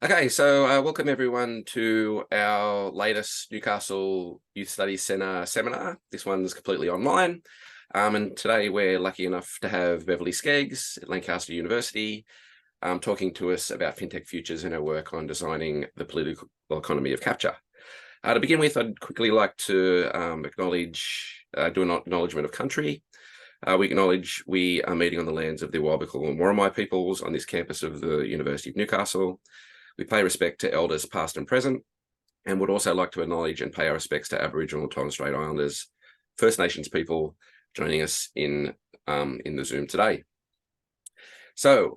Okay, so welcome everyone to our latest Newcastle Youth Studies Centre seminar. This one's completely online. And today we're lucky enough to have Beverley Skeggs at Lancaster University talking to us about fintech futures and her work on designing the political economy of capture. To begin with, I'd quickly like to do an acknowledgement of country. We acknowledge we are meeting on the lands of the Awabakal and Worimi peoples on this campus of the University of Newcastle. We pay respect to elders past and present, and would also like to acknowledge and pay our respects to Aboriginal and Torres Strait Islanders, First Nations people joining us in the Zoom today. So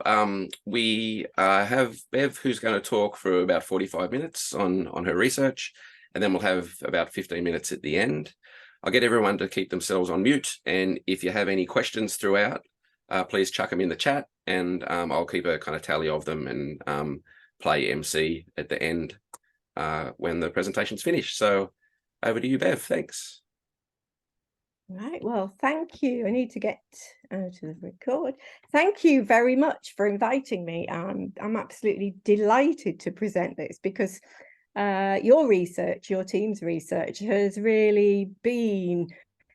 we have Bev, who's going to talk for about 45 minutes on her research, and then we'll have about 15 minutes at the end. I'll get everyone to keep themselves on mute, and if you have any questions throughout, please chuck them in the chat, and I'll keep a kind of tally of them and play MC at the end when the presentation's finished. So over to you, Bev. Thanks. Right, well, thank you. I need to get out of the record. Thank you very much for inviting me. I'm absolutely delighted to present this because your research, your team's research, has really been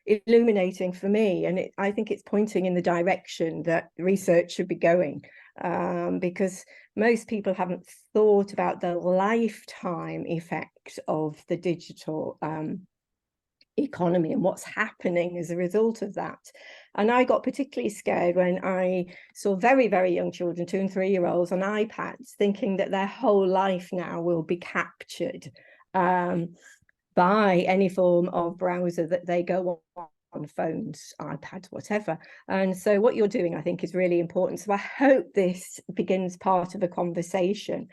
illuminating for me, and I think it's pointing in the direction that research should be going, because most people haven't thought about the lifetime effect of the digital economy and what's happening as a result of that. And I got particularly scared when I saw very, very young children, 2- and 3-year-olds on iPads, thinking that their whole life now will be captured by any form of browser that they go on phones, iPads, whatever. And so what you're doing, I think, is really important. So I hope this begins part of a conversation.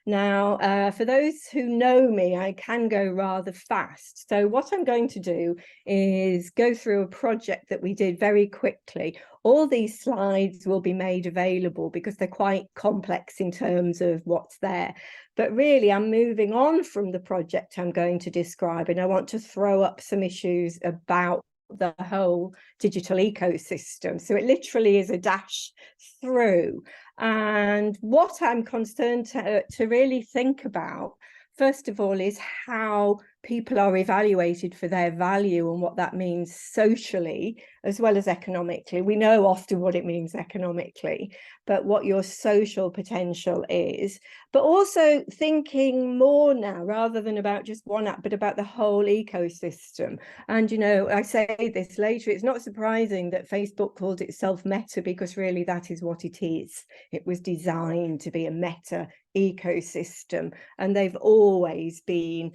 Now, for those who know me, I can go rather fast. So what I'm going to do is go through a project that we did very quickly. All these slides will be made available because they're quite complex in terms of what's there. But really, I'm moving on from the project I'm going to describe, and I want to throw up some issues about the whole digital ecosystem. So it literally is a dash through. And what I'm concerned to really think about, first of all, is how people are evaluated for their value and what that means socially as well as economically. We know often what it means economically, but what your social potential is, but also thinking more now, rather than about just one app, but about the whole ecosystem. And, you know, I say this later, it's not surprising that Facebook called itself Meta, because really that is what it is. It was designed to be a meta ecosystem, and they've always been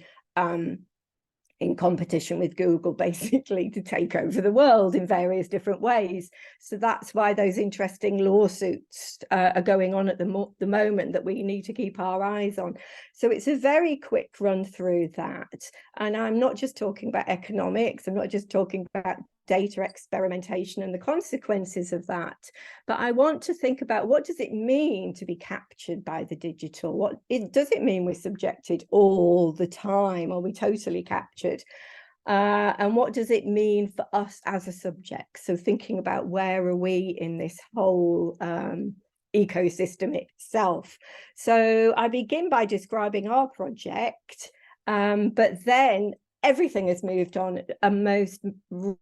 in competition with Google, basically, to take over the world in various different ways. So that's why those interesting lawsuits are going on at the moment that we need to keep our eyes on. So it's a very quick run through that. And I'm not just talking about economics, I'm not just talking about data experimentation and the consequences of that, but I want to think about, what does it mean to be captured by the digital? Does it mean we're subjected all the time? Are we totally captured? And what does it mean for us as a subject? So thinking about, where are we in this whole ecosystem itself? So I begin by describing our project, but then everything has moved on at a most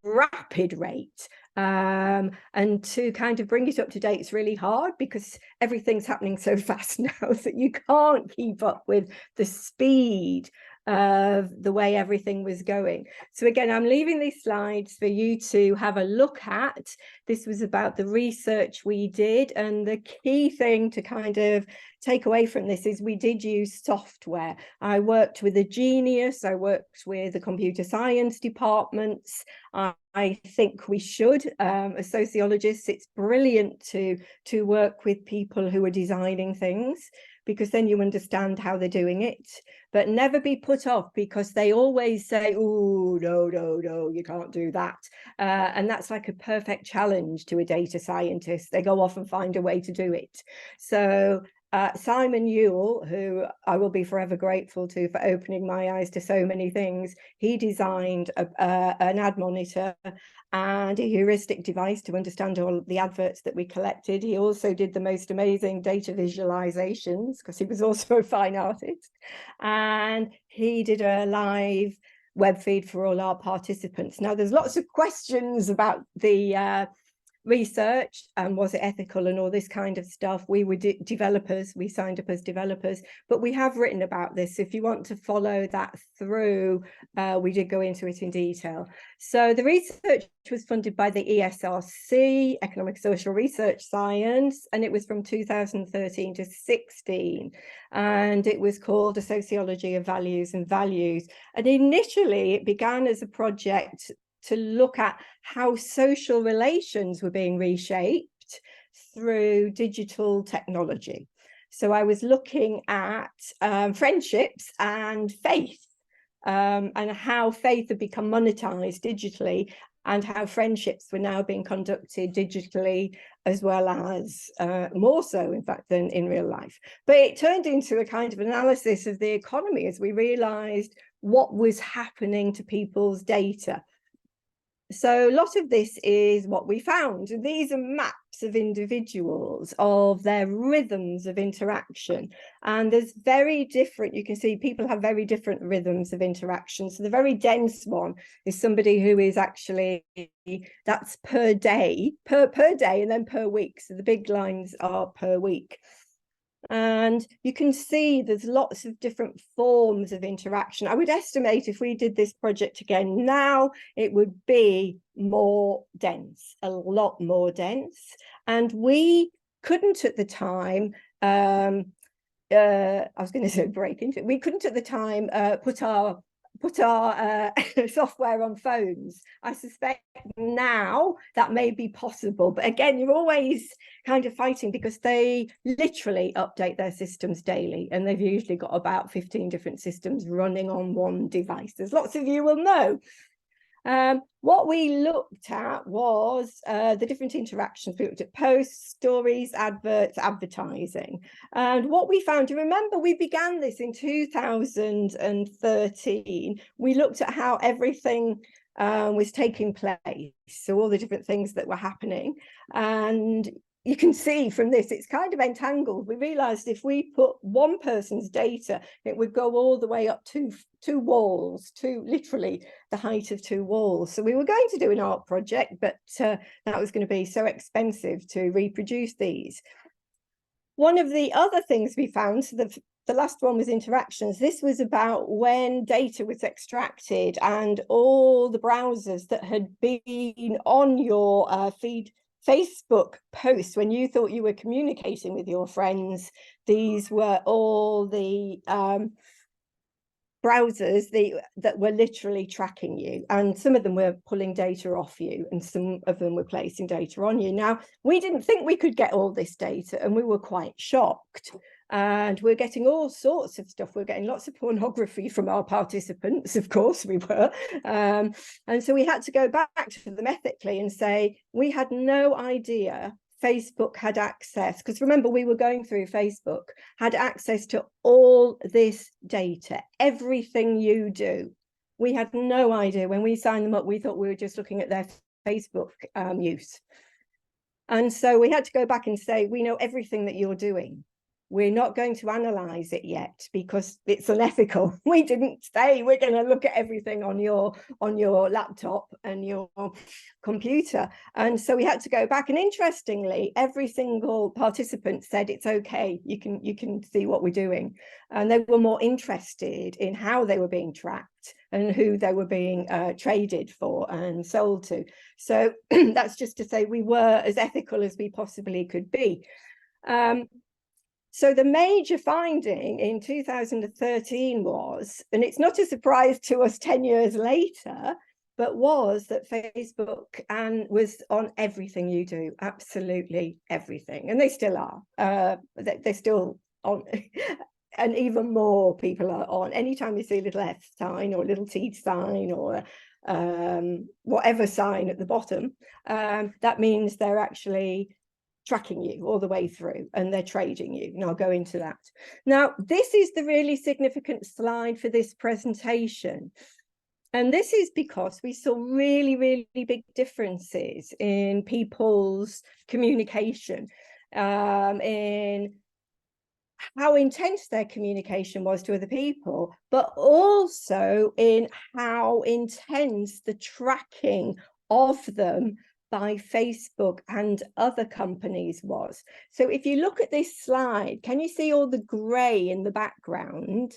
rapid rate. And to kind of bring it up to date is really hard, because everything's happening so fast now that you can't keep up with the speed of the way everything was going. So again, I'm leaving these slides for you to have a look at. This was about the research we did, and the key thing to kind of take away from this is we did use software. I worked with a Genius, I worked with the computer science departments. I think we should, as sociologists, it's brilliant to work with people who are designing things, because then you understand how they're doing it, but never be put off because they always say, oh, no, you can't do that. And that's like a perfect challenge to a data scientist. They go off and find a way to do it. So Simon Ewell, who I will be forever grateful to for opening my eyes to so many things, he designed an ad monitor and a heuristic device to understand all the adverts that we collected. He also did the most amazing data visualizations because he was also a fine artist. And he did a live web feed for all our participants. Now, there's lots of questions about the research and was it ethical and all this kind of stuff. We were developers, we signed up as developers, but we have written about this. If you want to follow that through, we did go into it in detail. So the research was funded by the ESRC, Economic Social Research Science, and it was from 2013 to 16, and it was called A Sociology of Values and Values. And initially it began as a project to look at how social relations were being reshaped through digital technology. So I was looking at friendships and faith, and how faith had become monetized digitally, and how friendships were now being conducted digitally, as well as more so, in fact, than in real life. But it turned into a kind of analysis of the economy as we realized what was happening to people's data. So a lot of this is what we found. These are maps of individuals, of their rhythms of interaction. And there's very different, you can see people have very different rhythms of interaction. So the very dense one is somebody who is actually, that's per day, per day, and then per week. So the big lines are per week. And you can see there's lots of different forms of interaction. I would estimate if we did this project again now, it would be more dense, a lot more dense. And we couldn't at the time, I was going to say break into it, we couldn't at the time put our software on phones. I suspect now that may be possible, but again, you're always kind of fighting because they literally update their systems daily, and they've usually got about 15 different systems running on one device, as lots of you will know. What we looked at was the different interactions. We looked at posts, stories, adverts, advertising. And what we found, you remember we began this in 2013. We looked at how everything was taking place, so all the different things that were happening. And you can see from this, it's kind of entangled. We realized if we put one person's data, it would go all the way up to two walls, to literally the height of two walls. So we were going to do an art project, but that was going to be so expensive to reproduce these. One of the other things we found, so the last one was interactions. This was about when data was extracted and all the browsers that had been on your feed, Facebook posts, when you thought you were communicating with your friends, these were all the browsers that were literally tracking you, and some of them were pulling data off you and some of them were placing data on you. Now, we didn't think we could get all this data, and we were quite shocked. And we're getting all sorts of stuff. We're getting lots of pornography from our participants, of course we were. And so we had to go back to them ethically and say, we had no idea Facebook had access, because remember, we were going through Facebook, had access to all this data, everything you do. We had no idea. When we signed them up, we thought we were just looking at their Facebook use. And so we had to go back and say, we know everything that you're doing. We're not going to analyze it yet because it's unethical. We didn't say we're going to look at everything on your laptop and your computer. And so we had to go back. And interestingly, every single participant said it's okay. You can see what we're doing. And they were more interested in how they were being tracked and who they were being traded for and sold to. So that's just to say we were as ethical as we possibly could be. So the major finding in 2013 was, and it's not a surprise to us 10 years later, but was that Facebook was on everything you do, absolutely everything. And they still are. They're still on, and even more people are on. Anytime you see a little F sign or a little T sign or whatever sign at the bottom, that means they're actually tracking you all the way through, and they're trading you. And I'll go into that. Now, this is the really significant slide for this presentation. And this is because we saw really, really big differences in people's communication, in how intense their communication was to other people, but also in how intense the tracking of them by Facebook and other companies was. So if you look at this slide, can you see all the grey in the background?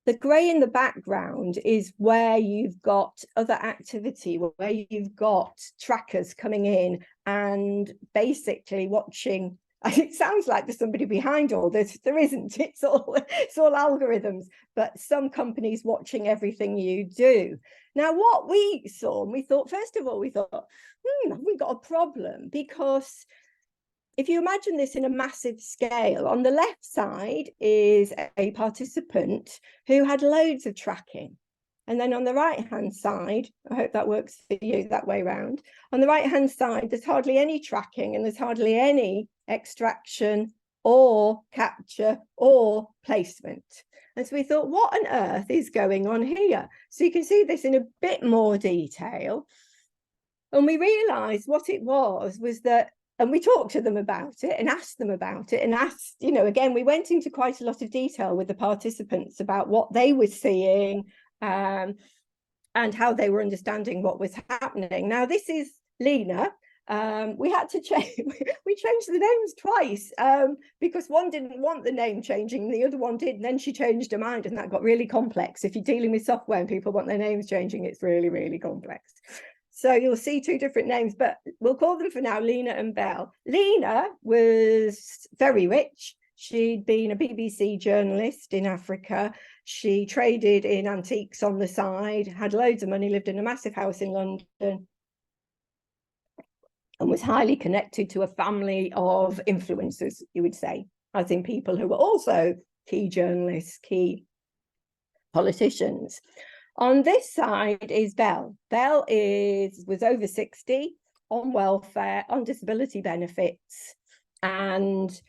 The grey in the background is where you've got other activity, where you've got trackers coming in and basically watching. It sounds like there's somebody behind all this. There isn't. It's all algorithms, but some companies watching everything you do. Now, what we saw, and we thought, first of all, we thought, we've got a problem, because if you imagine this in a massive scale, on the left side is a participant who had loads of tracking. And then on the right-hand side, I hope that works for you that way round. On the right-hand side, there's hardly any tracking and there's hardly any extraction or capture or placement. And so we thought, what on earth is going on here? So you can see this in a bit more detail. And we realized what it was that, and we talked to them about it and asked them about it and asked, again, we went into quite a lot of detail with the participants about what they were seeing and how they were understanding what was happening. Now, this is Lena. We had to change, we changed the names twice because one didn't want the name changing, the other one did, and then she changed her mind, and that got really complex. If you're dealing with software and people want their names changing, it's really, really complex. So you'll see two different names, but we'll call them for now Lena and Belle. Lena was very rich. She'd been a BBC journalist in Africa. She traded in antiques on the side, had loads of money, lived in a massive house in London, and was highly connected to a family of influencers, you would say, as in people who were also key journalists, key politicians. On this side is Belle. Belle was over 60, on welfare, on disability benefits, and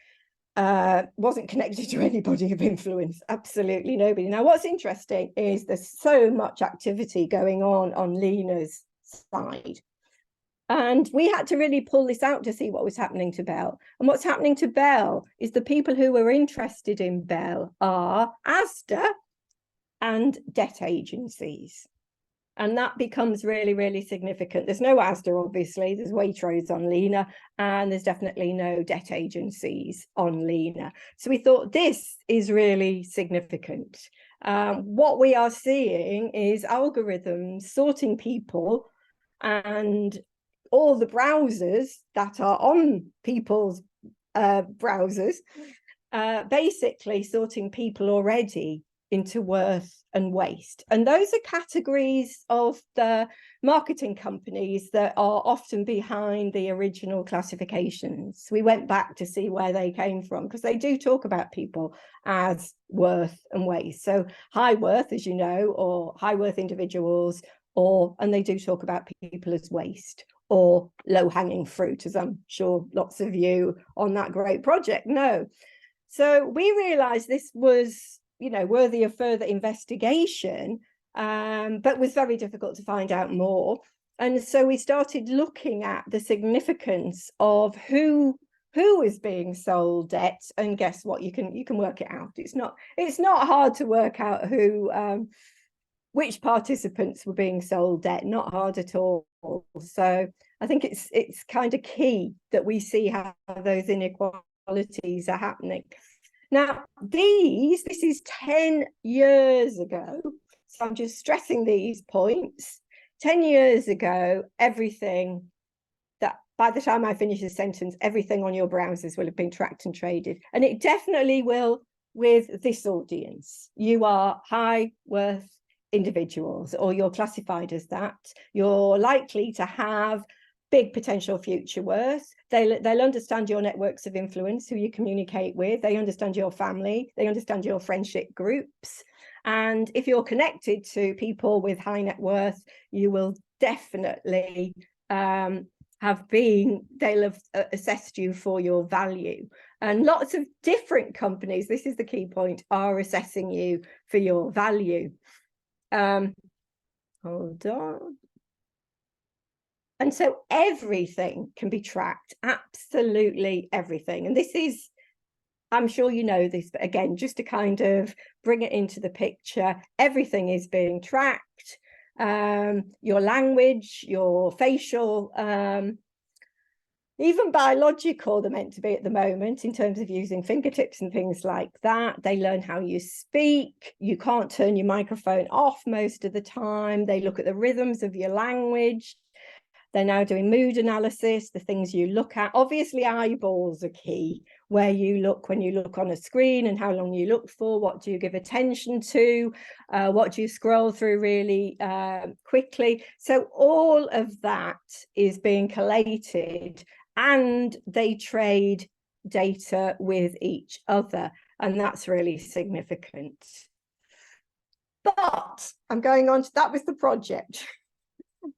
wasn't connected to anybody of influence, absolutely nobody. Now, what's interesting is there's so much activity going on Lena's side. And we had to really pull this out to see what was happening to Belle. And what's happening to Belle is the people who were interested in Belle are Asda and debt agencies. And that becomes really, really significant. There's no Asda, obviously. There's Waitrose on Lena, and there's definitely no debt agencies on Lena. So we thought this is really significant. What we are seeing is algorithms sorting people, and all the browsers that are on people's browsers, basically sorting people already into worth and waste. And those are categories of the marketing companies that are often behind the original classifications. We went back to see where they came from, because they do talk about people as worth and waste. So high worth, as you know, or high worth individuals, and they do talk about people as waste or low-hanging fruit, as I'm sure lots of you on that great project know. So we realized this was worthy of further investigation, but was very difficult to find out more. And so we started looking at the significance of who is being sold debt, and guess what? You can work it out. It's not hard to work out which participants were being sold debt. Not hard at all. So I think it's kind of key that we see how those inequalities are happening. Now, this is 10 years ago. So I'm just stressing these points. 10 years ago, everything that, by the time I finish this sentence, everything on your browsers will have been tracked and traded. And it definitely will with this audience. You are high worth individuals, or you're classified as that. You're likely to have big potential future worth. They'll understand your networks of influence, who you communicate with. They understand your family. They understand your friendship groups. And if you're connected to people with high net worth, you will definitely they'll have assessed you for your value. And lots of different companies, this is the key point, are assessing you for your value. Hold on. And so everything can be tracked, absolutely everything. And this is, I'm sure you know this, but again, just to kind of bring it into the picture, everything is being tracked. Your language, your facial, even biological, they're meant to be at the moment in terms of using fingertips and things like that. They learn how you speak. You can't turn your microphone off most of the time. They look at the rhythms of your language. They're now doing mood analysis, the things you look at. Obviously, eyeballs are key, where you look when you look on a screen and how long you look for, what do you give attention to, what do you scroll through really quickly. So all of that is being collated, and they trade data with each other, and that's really significant. But I'm going on to, that was the project.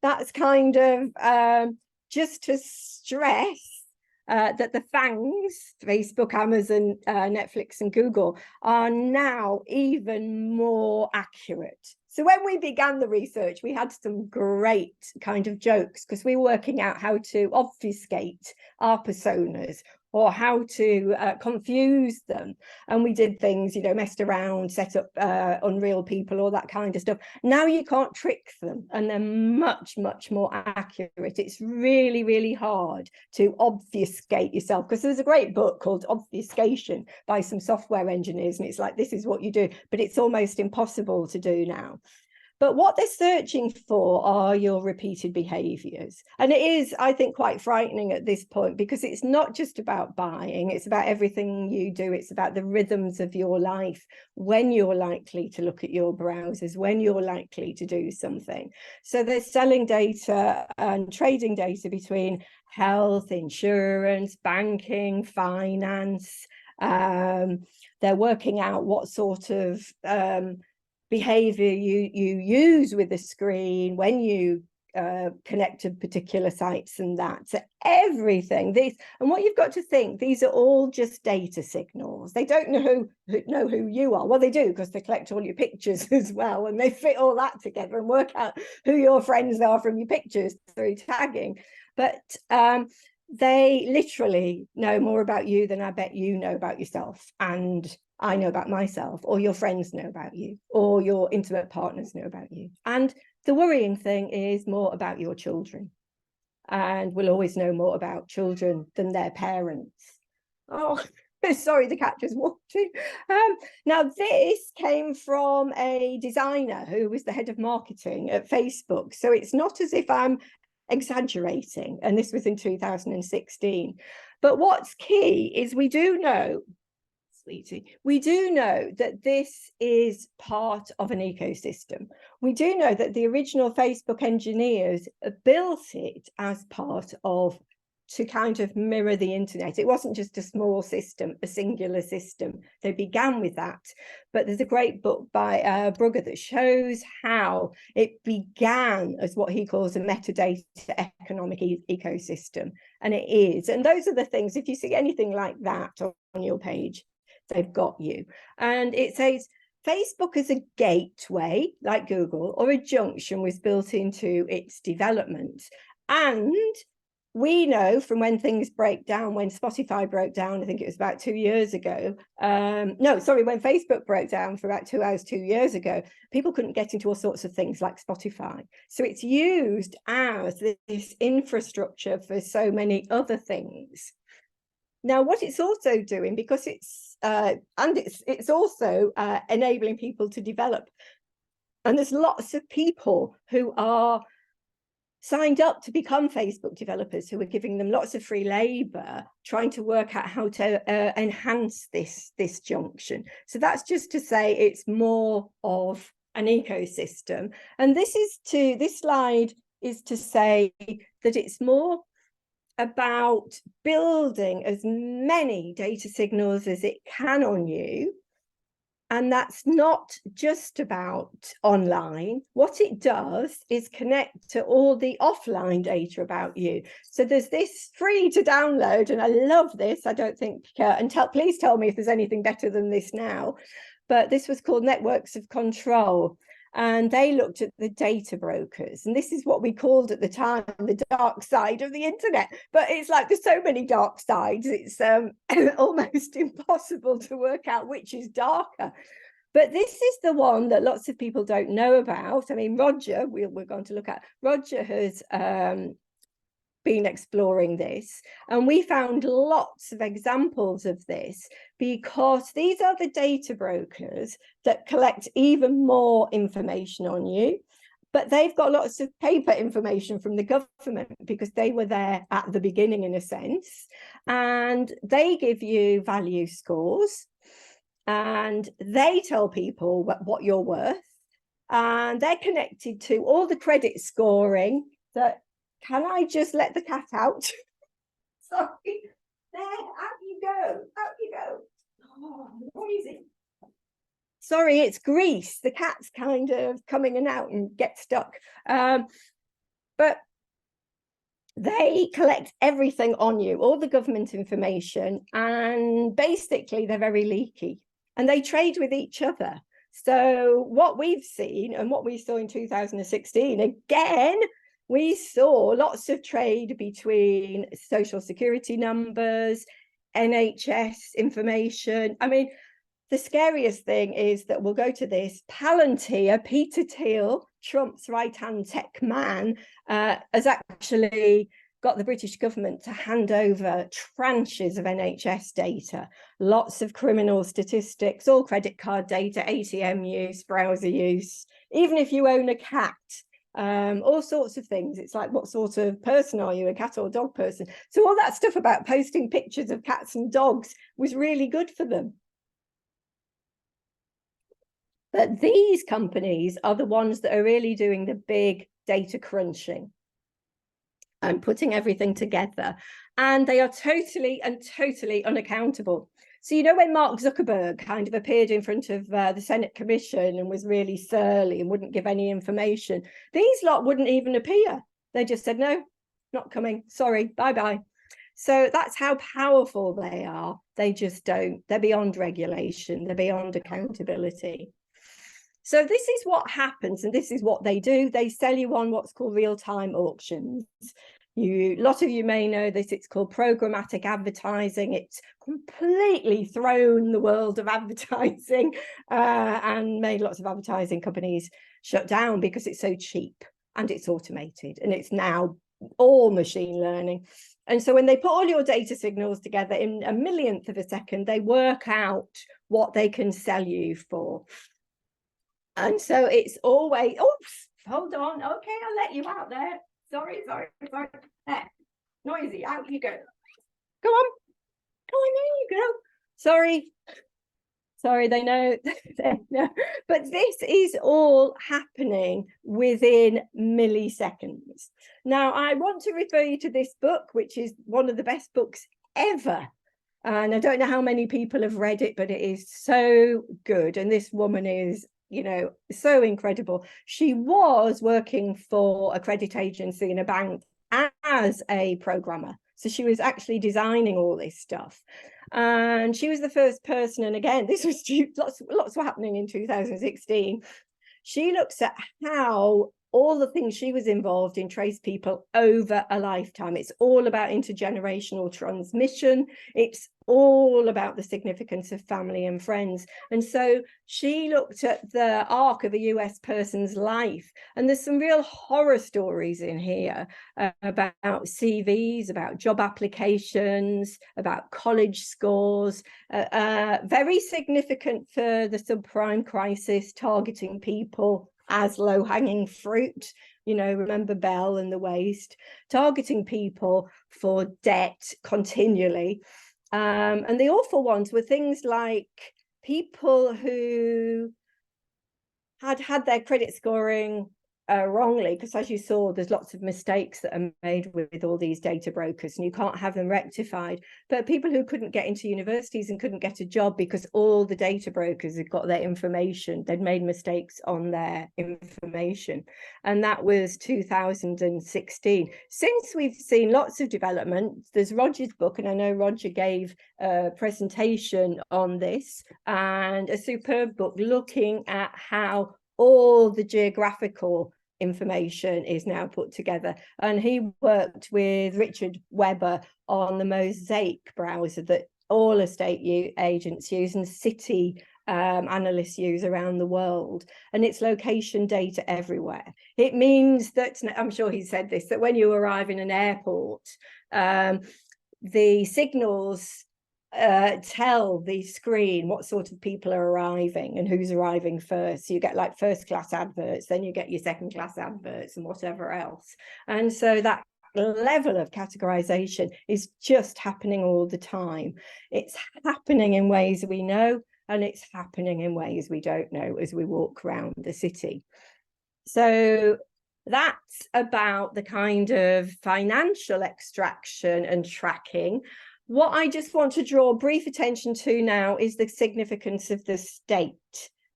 That's kind of just to stress that the FANGs, Facebook, Amazon, Netflix, and Google, are now even more accurate. So when we began the research, we had some great kind of jokes because we were working out how to obfuscate our personas or how to confuse them. And we did things, you know, messed around, set up unreal people, all that kind of stuff. Now you can't trick them, and they're much, much more accurate. It's really, really hard to obfuscate yourself, because there's a great book called Obfuscation by some software engineers, and it's like, this is what you do, but it's almost impossible to do now. But what they're searching for are your repeated behaviors. And it is, I think, quite frightening at this point, because it's not just about buying, it's about everything you do. It's about the rhythms of your life, when you're likely to look at your browsers, when you're likely to do something. So they're selling data and trading data between health, insurance, banking, finance. They're working out what sort of behavior you use with the screen when you connect to particular sites and that. So everything, these, and what you've got to think, these are all just data signals. They don't know who you are. Well, they do, because they collect all your pictures as well, and they fit all that together and work out who your friends are from your pictures through tagging. But they literally know more about you than I bet you know about yourself, and I know about myself, or your friends know about you, or your intimate partners know about you. And the worrying thing is more about your children. And we'll always know more about children than their parents. Oh, sorry, the cat just walked in. Now, this came from a designer who was the head of marketing at Facebook. So it's not as if I'm exaggerating. And this was in 2016. But what's key is we do know that this is part of an ecosystem. We do know that the original Facebook engineers built it as part of, to kind of mirror the internet. It wasn't just a small system, a singular system. They began with that. But there's a great book by Bourdieu that shows how it began as what he calls a metadata economic ecosystem. And it is. And those are the things, if you see anything like that on your page, they've got you. And it says Facebook as a gateway, like Google, or a junction, was built into its development. And we know from when things break down, when Spotify broke down, I think it was about 2 years ago. When Facebook broke down for about 2 hours 2 years ago, people couldn't get into all sorts of things like Spotify. So it's used as this infrastructure for so many other things. Now, what it's also doing, because it's also enabling people to develop, and there's lots of people who are signed up to become Facebook developers who are giving them lots of free labor, trying to work out how to enhance this junction. So that's just to say it's more of an ecosystem. And this slide is to say that it's more about building as many data signals as it can on you, And that's not just about online. What it does is connect to all the offline data about you. So there's this free to download, and I love this. I don't think, and please tell me if there's anything better than this now. But this was called Networks of Control. And they looked at the data brokers. And this is what we called at the time the dark side of the internet. But it's like there's so many dark sides. It's almost impossible to work out which is darker. But this is the one that lots of people don't know about. I mean, Roger, we're going to look at, Roger has been exploring this, and we found lots of examples of this because these are the data brokers that collect even more information on you, but they've got lots of paper information from the government because they were there at the beginning in a sense, and they give you value scores and they tell people what you're worth, and they're connected to all the credit scoring that. Can I just let the cat out? Sorry. There, out you go. Out you go. Oh, noisy. Sorry, it's Greece. The cat's kind of coming in and out and get stuck. But they collect everything on you, all the government information, and basically they're very leaky and they trade with each other. So what we've seen and what we saw in 2016, again, we saw lots of trade between social security numbers, NHS information. I mean, the scariest thing is that we'll go to this. Palantir, Peter Thiel, Trump's right-hand tech man, has actually got the British government to hand over tranches of NHS data, lots of criminal statistics, all credit card data, ATM use, browser use, even if you own a cat. All sorts of things. It's like, what sort of person are you, a cat or dog person? So all that stuff about posting pictures of cats and dogs was really good for them. But these companies are the ones that are really doing the big data crunching and putting everything together. And they are totally unaccountable. So, you know, when Mark Zuckerberg kind of appeared in front of the Senate Commission and was really surly and wouldn't give any information, these lot wouldn't even appear. They just said, no, not coming. Sorry, bye-bye. So that's how powerful they are. They just don't. They're beyond regulation. They're beyond accountability. So this is what happens, and this is what they do. They sell you on what's called real-time auctions. A lot of you may know this. It's called programmatic advertising. It's completely thrown the world of advertising and made lots of advertising companies shut down because it's so cheap and it's automated and it's now all machine learning. And so when they put all your data signals together in a millionth of a second, they work out what they can sell you for. And so it's always, oops, hold on. Okay, I'll let you out there. Sorry. There. Noisy, out you go. Go on, there you go. Sorry, they know. But this is all happening within milliseconds. Now, I want to refer you to this book, which is one of the best books ever. And I don't know how many people have read it, but it is so good. And this woman is, you know, so incredible. She was working for a credit agency in a bank as a programmer. So she was actually designing all this stuff. And she was the first person, and again, this was lots were happening in 2016. She looks at how all the things she was involved in trace people over a lifetime. It's all about intergenerational transmission. It's all about the significance of family and friends. And so she looked at the arc of a US person's life, and there's some real horror stories in here about CVs, about job applications, about college scores, very significant for the subprime crisis, targeting people as low-hanging fruit. You know, remember Bell and the waste, targeting people for debt continually. And the awful ones were things like people who had their credit scoring wrongly, because as you saw, there's lots of mistakes that are made with all these data brokers, and you can't have them rectified. But people who couldn't get into universities and couldn't get a job because all the data brokers had got their information, they'd made mistakes on their information. And that was 2016. Since we've seen lots of development, there's Roger's book, and I know Roger gave a presentation on this, and a superb book looking at how all the geographical information is now put together. And he worked with Richard Webber on the Mosaic browser that all estate agents use and city analysts use around the world, and it's location data everywhere. It means that, I'm sure he said this, that when you arrive in an airport, the signals tell the screen what sort of people are arriving and who's arriving first. So you get like first class adverts, then you get your second class adverts and whatever else. And so that level of categorization is just happening all the time. It's happening in ways we know, and it's happening in ways we don't know as we walk around the city. So that's about the kind of financial extraction and tracking. What I just want to draw brief attention to now is the significance of the state,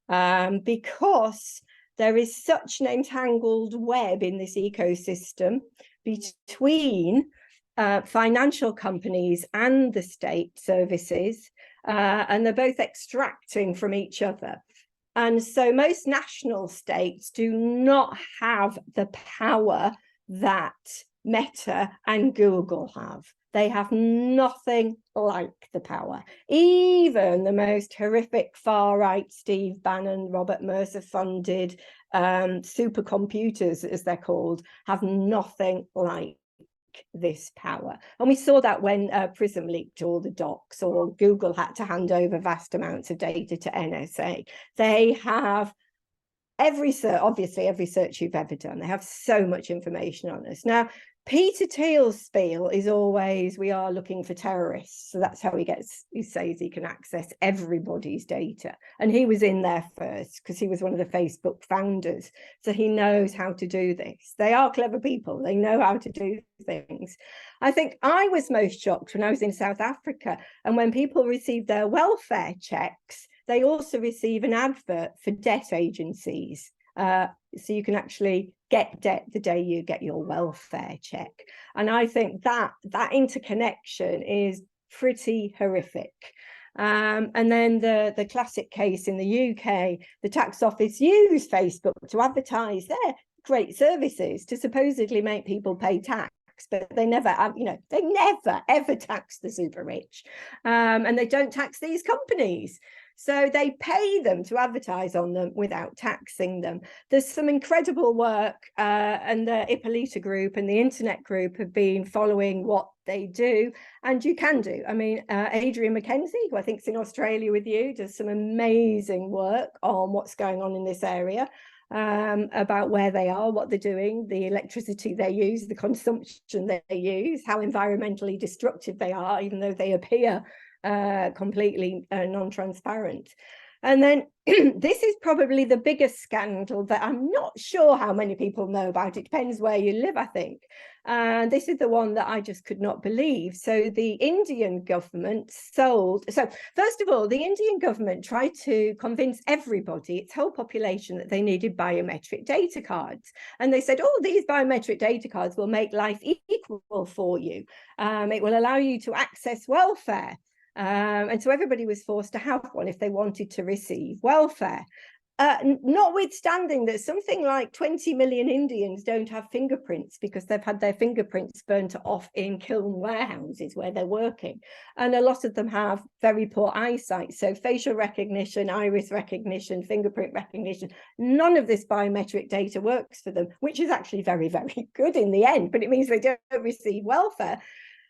because there is such an entangled web in this ecosystem between financial companies and the state services, and they're both extracting from each other. And so most national states do not have the power that Meta and Google have. They have nothing like the power. Even the most horrific far-right Steve Bannon, Robert Mercer funded supercomputers, as they're called, have nothing like this power. And we saw that when Prism leaked all the docs, or Google had to hand over vast amounts of data to NSA. They have obviously every search you've ever done. They have so much information on us. Now, Peter Thiel's spiel is always, we are looking for terrorists. So that's how he says he can access everybody's data. And he was in there first because he was one of the Facebook founders. So he knows how to do this. They are clever people. They know how to do things. I think I was most shocked when I was in South Africa, and when people received their welfare checks, they also receive an advert for debt agencies. So you can actually get debt the day you get your welfare check. And I think that interconnection is pretty horrific. And then the classic case in the UK, the tax office used Facebook to advertise their great services to supposedly make people pay tax. But they never, they never ever tax the super rich, and they don't tax these companies. So they pay them to advertise on them without taxing them. There's some incredible work, and the Ippolita group and the internet group have been following what they do, and you can do. I mean, Adrian Mackenzie, who I think is in Australia with you, does some amazing work on what's going on in this area. About where they are, what they're doing, the electricity they use, the consumption they use, how environmentally destructive they are, even though they appear completely non-transparent. And then this is probably the biggest scandal that I'm not sure how many people know about. It depends where you live, I think. And this is the one that I just could not believe. So the Indian government so first of all, the Indian government tried to convince everybody, its whole population, that they needed biometric data cards. And they said, oh, these biometric data cards will make life equal for you. It will allow you to access welfare. And so everybody was forced to have one if they wanted to receive welfare. Notwithstanding that something like 20 million Indians don't have fingerprints because they've had their fingerprints burnt off in kiln warehouses where they're working. And a lot of them have very poor eyesight. So facial recognition, iris recognition, fingerprint recognition, none of this biometric data works for them, which is actually very, very good in the end, but it means they don't receive welfare.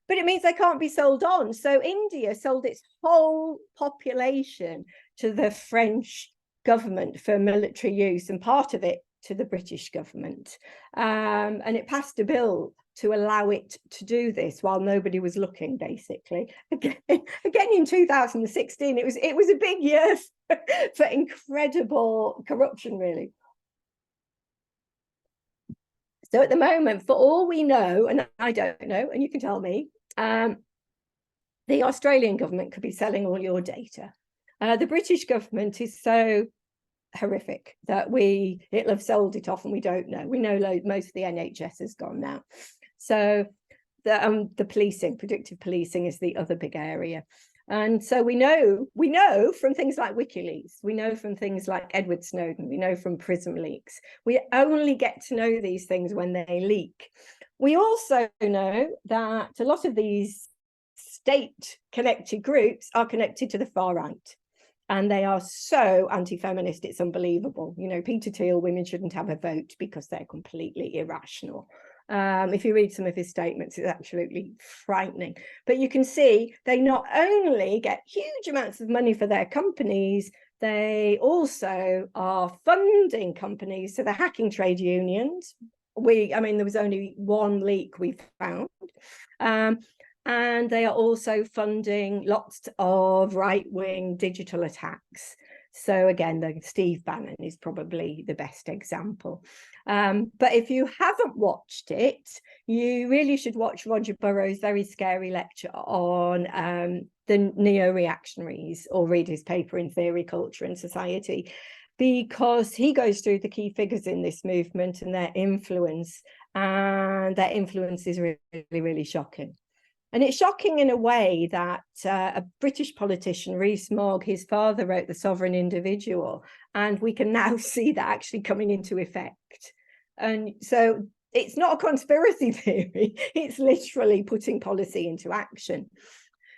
But it means they can't be sold on. So India sold its whole population to the French government for military use, and part of it to the British government. And it passed a bill to allow it to do this while nobody was looking, basically. Again in 2016, it was a big year for incredible corruption, really. So at the moment, for all we know, and I don't know, and you can tell me, the Australian government could be selling all your data. The British government is so horrific that it'll have sold it off and we don't know. We know most of the NHS has gone now. So the policing, predictive policing is the other big area. And so we know from things like WikiLeaks, we know from things like Edward Snowden, we know from Prism leaks. We only get to know these things when they leak. We also know that a lot of these state-connected groups are connected to the far right. And they are so anti-feminist, it's unbelievable. You know, Peter Thiel, women shouldn't have a vote because they're completely irrational. If you read some of his statements, it's absolutely frightening. But you can see they not only get huge amounts of money for their companies, they also are funding companies. So they're hacking trade unions. I mean, there was only one leak we found. And they are also funding lots of right-wing digital attacks. So again, Steve Bannon is probably the best example. But if you haven't watched it, you really should watch Roger Burrows' very scary lecture on the neo-reactionaries, or read his paper in Theory, Culture and Society, because he goes through the key figures in this movement and their influence. And their influence is really, really shocking. And it's shocking in a way that a British politician, Rees-Mogg, his father wrote The Sovereign Individual, and we can now see that actually coming into effect. And so it's not a conspiracy theory, it's literally putting policy into action.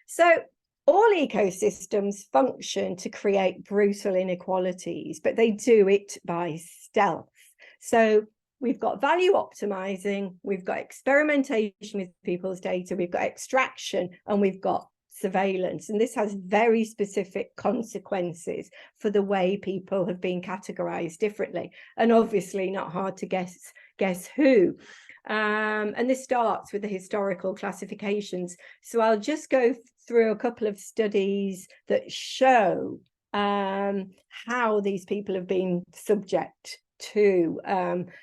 So all ecosystems function to create brutal inequalities, but they do it by stealth. So we've got value optimizing, we've got experimentation with people's data, we've got extraction, and we've got surveillance. And this has very specific consequences for the way people have been categorized differently. And obviously not hard to guess who. And this starts with the historical classifications. So I'll just go through a couple of studies that show how these people have been subject to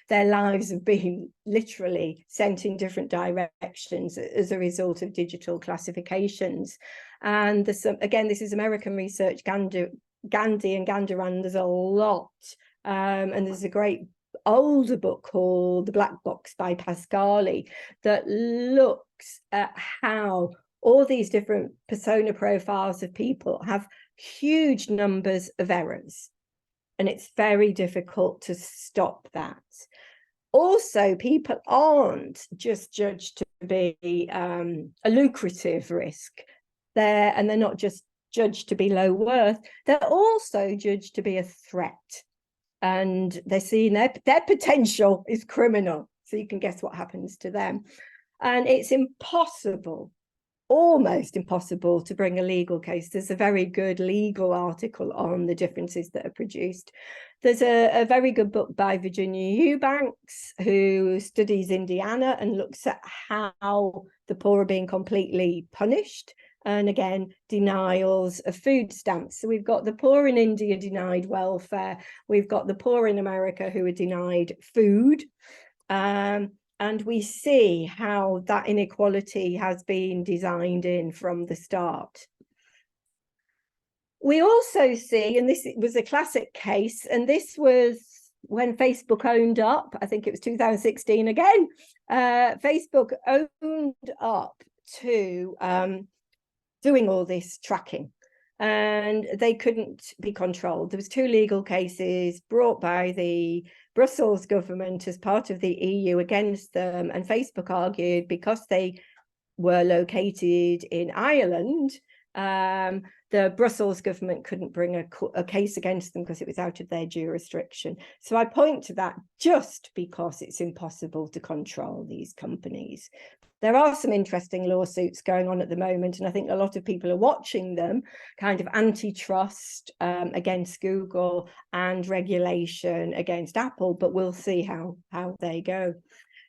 their lives have been literally sent in different directions as a result of digital classifications. And again, this is American research, Gandhi and Gandaran, there's a lot. And there's a great older book called The Black Box by Pascali that looks at how all these different persona profiles of people have huge numbers of errors. And it's very difficult to stop that. Also, people aren't just judged to be a lucrative risk. They're not just judged to be low worth. They're also judged to be a threat. And they're seeing their potential is criminal. So you can guess what happens to them. And it's impossible, almost impossible, to bring a legal case. There's a very good legal article on the differences that are produced. There's a very good book by Virginia Eubanks, who studies Indiana and looks at how the poor are being completely punished. And again, denials of food stamps. So we've got the poor in India denied welfare. We've got the poor in America who are denied food. And we see how that inequality has been designed in from the start. We also see, and this was a classic case, and this was when Facebook owned up, I think it was 2016 again, Facebook owned up to doing all this tracking, and they couldn't be controlled. There was 2 legal cases brought by the Brussels government as part of the EU against them, and Facebook argued because they were located in Ireland, the Brussels government couldn't bring a case against them because it was out of their jurisdiction. So I point to that just because it's impossible to control these companies. There are some interesting lawsuits going on at the moment, and I think a lot of people are watching them, kind of antitrust against Google and regulation against Apple, but we'll see how they go.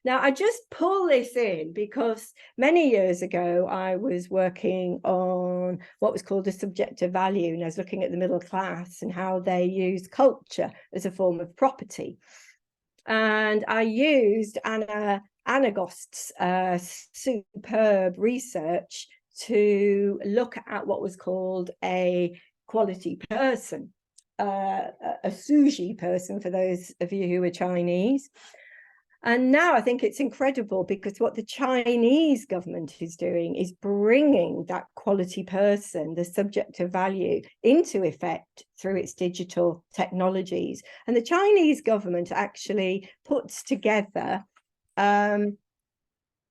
Now, I just pull this in because many years ago, I was working on what was called a subjective value, and I was looking at the middle class and how they use culture as a form of property. And I used Anna Ghost's superb research to look at what was called a quality person, a suji person for those of you who are Chinese. And now I think it's incredible, because what the Chinese government is doing is bringing that quality person, the subject of value, into effect through its digital technologies. And the Chinese government actually puts together, they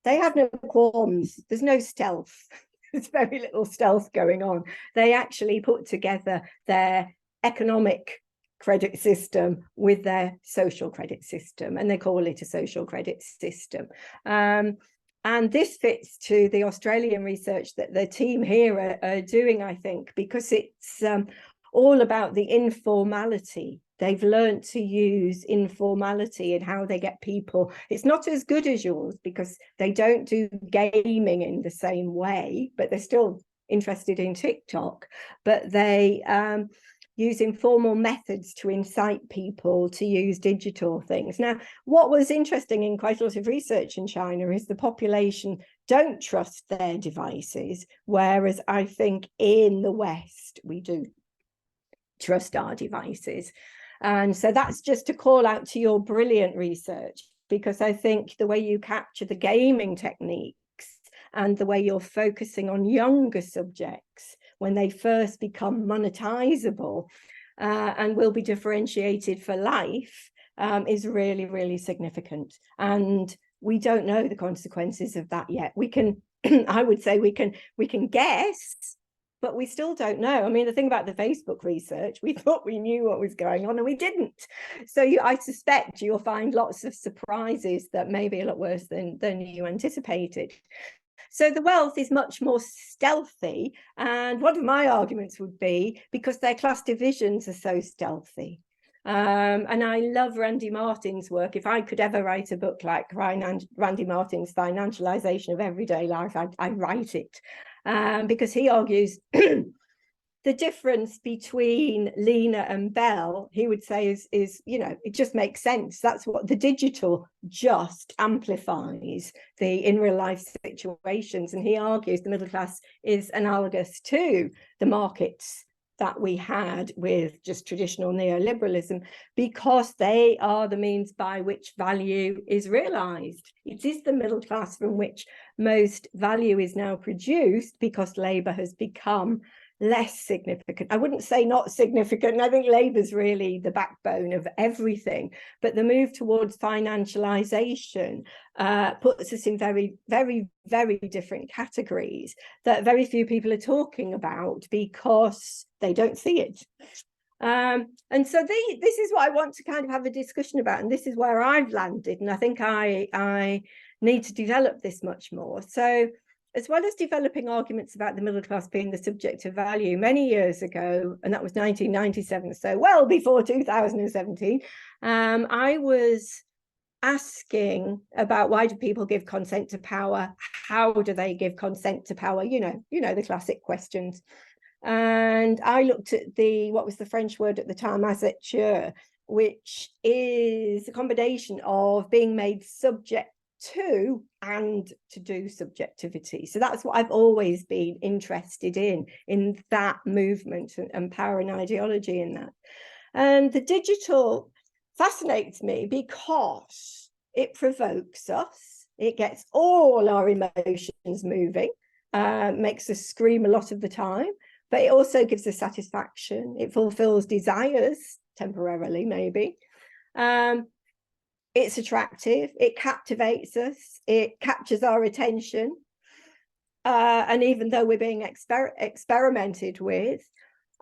have no qualms, there's no stealth. There's very little stealth going on. They actually put together their economic credit system with their social credit system, and they call it a social credit system. And this fits to the Australian research that the team here are doing, I think, because it's all about the informality. They've learned to use informality in how they get people. It's not as good as yours because they don't do gaming in the same way, but they're still interested in TikTok. But they use informal methods to incite people to use digital things. Now, what was interesting in quite a lot of research in China is the population don't trust their devices, whereas I think in the West, we do trust our devices. And so that's just to call out to your brilliant research, because I think the way you capture the gaming techniques and the way you're focusing on younger subjects when they first become monetizable and will be differentiated for life is really, really significant. And we don't know the consequences of that yet. We can, I would say we can guess, but we still don't know. I mean, the thing about the Facebook research, we thought we knew what was going on and we didn't. So I suspect you'll find lots of surprises that may be a lot worse than you anticipated. So the wealth is much more stealthy. And one of my arguments would be because their class divisions are so stealthy. And I love Randy Martin's work. If I could ever write a book like Randy Martin's Financialization of Everyday Life, I'd write it. Because he argues the difference between Lena and Bell, he would say is, you know, it just makes sense. That's what the digital just amplifies in real life situations. And he argues the middle class is analogous to the markets that we had with just traditional neoliberalism, because they are the means by which value is realized. It is the middle class from which most value is now produced, because labor has become less significant. I wouldn't say not significant. I think labor is really the backbone of everything, but the move towards financialization puts us in very, very, very different categories that very few people are talking about because they don't see it. And so this is what I want to kind of have a discussion about, and this is where I've landed, and I think I need to develop this much more. So as well as developing arguments about the middle class being the subject of value, many years ago, and that was 1997, so well before 2017, I was asking about why do people give consent to power? How do they give consent to power? You know the classic questions. And I looked at what was the French word at the time, assuétude, which is a combination of being made subject to and to do subjectivity. So that's what I've always been interested in that movement and power and ideology in that. And the digital fascinates me because it provokes us, it gets all our emotions moving, makes us scream a lot of the time, but it also gives us satisfaction. It fulfills desires temporarily, maybe. It's attractive, it captivates us, it captures our attention. And even though we're being experimented with,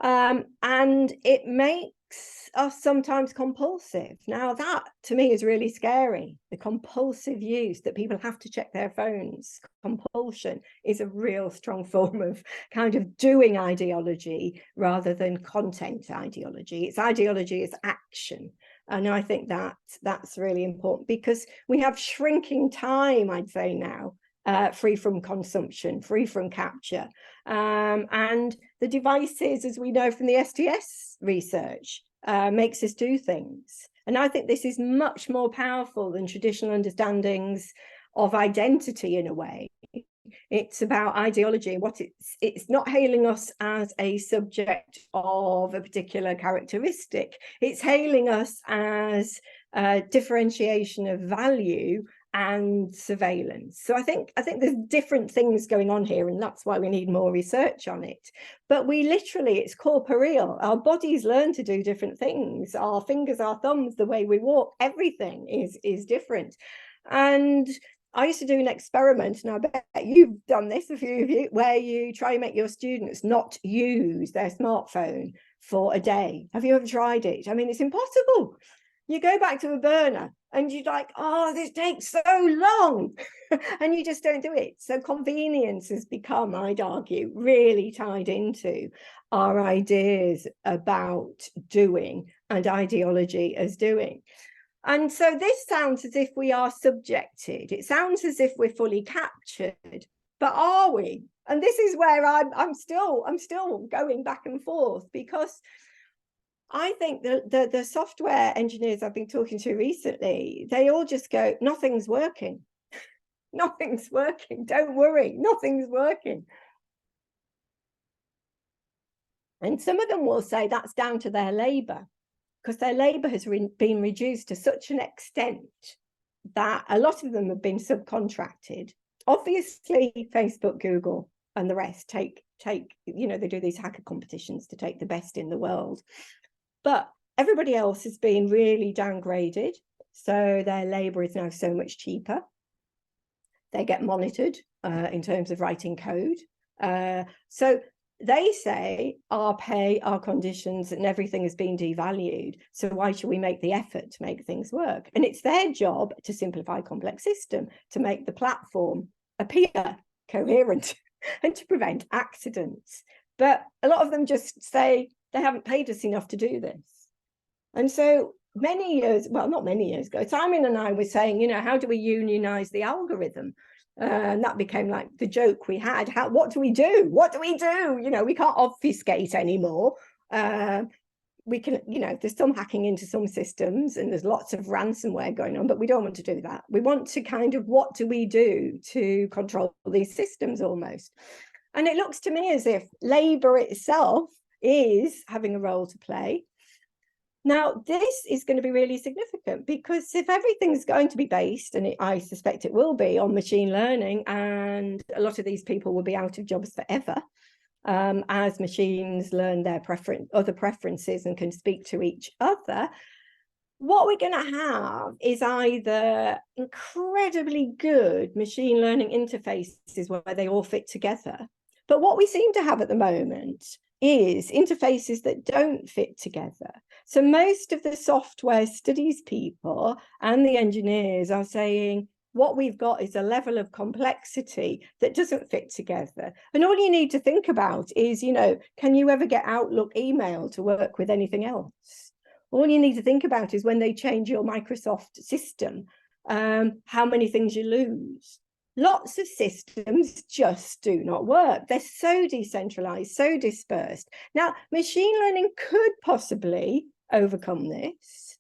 and it makes us sometimes compulsive. Now that to me is really scary. The compulsive use that people have to check their phones. Compulsion is a real strong form of kind of doing ideology rather than content ideology. It's ideology, it's action. And I think that's really important because we have shrinking time, I'd say now, free from consumption, free from capture. And the devices, as we know from the STS research, makes us do things. And I think this is much more powerful than traditional understandings of identity in a way. It's about ideology. What it's not hailing us as a subject of a particular characteristic. It's hailing us as a differentiation of value and surveillance. So I think there's different things going on here, and that's why we need more research on it. But we literally, it's corporeal. Our bodies learn to do different things. Our fingers, our thumbs, the way we walk, everything is different. And I used to do an experiment, and I bet you've done this, a few of you, where you try and make your students not use their smartphone for a day. Have you ever tried it? I mean, it's impossible. You go back to a burner and you're like, oh, this takes so long. And you just don't do it. So convenience has become, I'd argue, really tied into our ideas about doing and ideology as doing. And so this sounds as if we are subjected. It sounds as if we're fully captured, but are we? And this is where I'm still going back and forth, because I think the software engineers I've been talking to recently, they all just go, nothing's working. Nothing's working. Don't worry, nothing's working. And some of them will say that's down to their labor, because their labor has been reduced to such an extent that a lot of them have been subcontracted. Obviously, Facebook, Google, and the rest take, you know, they do these hacker competitions to take the best in the world. But everybody else has been really downgraded. So their labor is now so much cheaper. They get monitored in terms of writing code. So they say our pay, our conditions, and everything has been devalued. So why should we make the effort to make things work? And it's their job to simplify a complex system, to make the platform appear coherent and to prevent accidents. But a lot of them just say they haven't paid us enough to do this. And so many years, well, not many years ago, Simon and I were saying, you know, how do we unionize the algorithm? And that became like the joke we had. What do we do? What do we do? You know, we can't obfuscate anymore. We can, you know, there's some hacking into some systems and there's lots of ransomware going on, but we don't want to do that. We want to kind of, what do we do to control these systems almost? And it looks to me as if labor itself is having a role to play. Now, this is going to be really significant, because if everything's going to be based, and I suspect it will be, on machine learning, and a lot of these people will be out of jobs forever, as machines learn their other preferences and can speak to each other, what we're going to have is either incredibly good machine learning interfaces where they all fit together. But what we seem to have at the moment is interfaces that don't fit together. So most of the software studies people and the engineers are saying what we've got is a level of complexity that doesn't fit together. And all you need to think about is, you know, can you ever get Outlook email to work with anything else? All you need to think about is when they change your Microsoft system, how many things you lose. Lots of systems just do not work. They're so decentralized, so dispersed. Now, machine learning could possibly overcome this,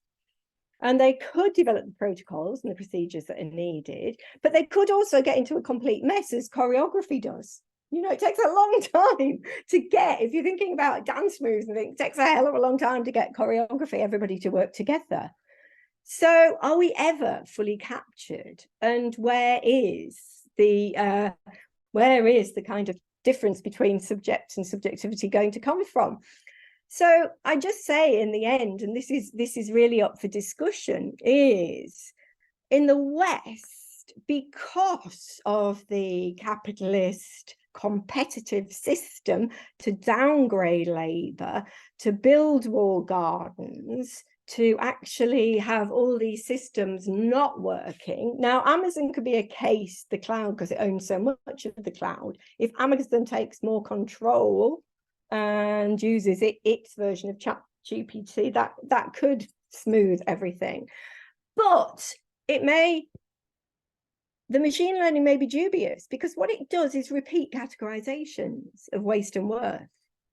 and they could develop the protocols and the procedures that are needed, but they could also get into a complete mess, as choreography does. You know, it takes a long time to get, if you're thinking about dance moves, and it takes a hell of a long time to get choreography, everybody to work together. So are we ever fully captured? And where is the kind of difference between subject and subjectivity going to come from? So I just say in the end, and this is really up for discussion, is in the West, because of the capitalist competitive system to downgrade labor, to build walled gardens, to actually have all these systems not working. Now, Amazon could be a case, the cloud, because it owns so much of the cloud. If Amazon takes more control and uses its version of ChatGPT, that could smooth everything. But the machine learning may be dubious, because what it does is repeat categorizations of waste and worth.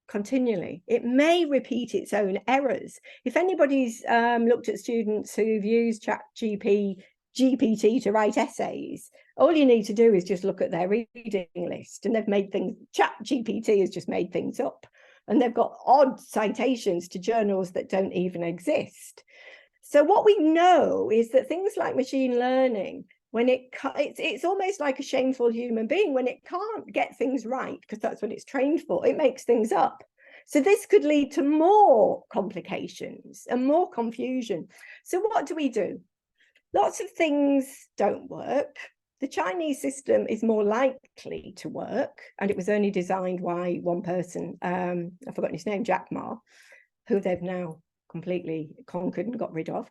continually. It may repeat its own errors. If anybody's looked at students who've used GPT to write essays, all you need to do is just look at their reading list, and they've made things, GPT has just made things up, and they've got odd citations to journals that don't even exist. So what we know is that things like machine learning, when it's almost like a shameful human being. When it can't get things right, because that's what it's trained for, it makes things up. So this could lead to more complications and more confusion. So what do we do? Lots of things don't work. The Chinese system is more likely to work, and it was only designed by one person, I've forgotten his name, Jack Ma, who they've now completely conquered and got rid of.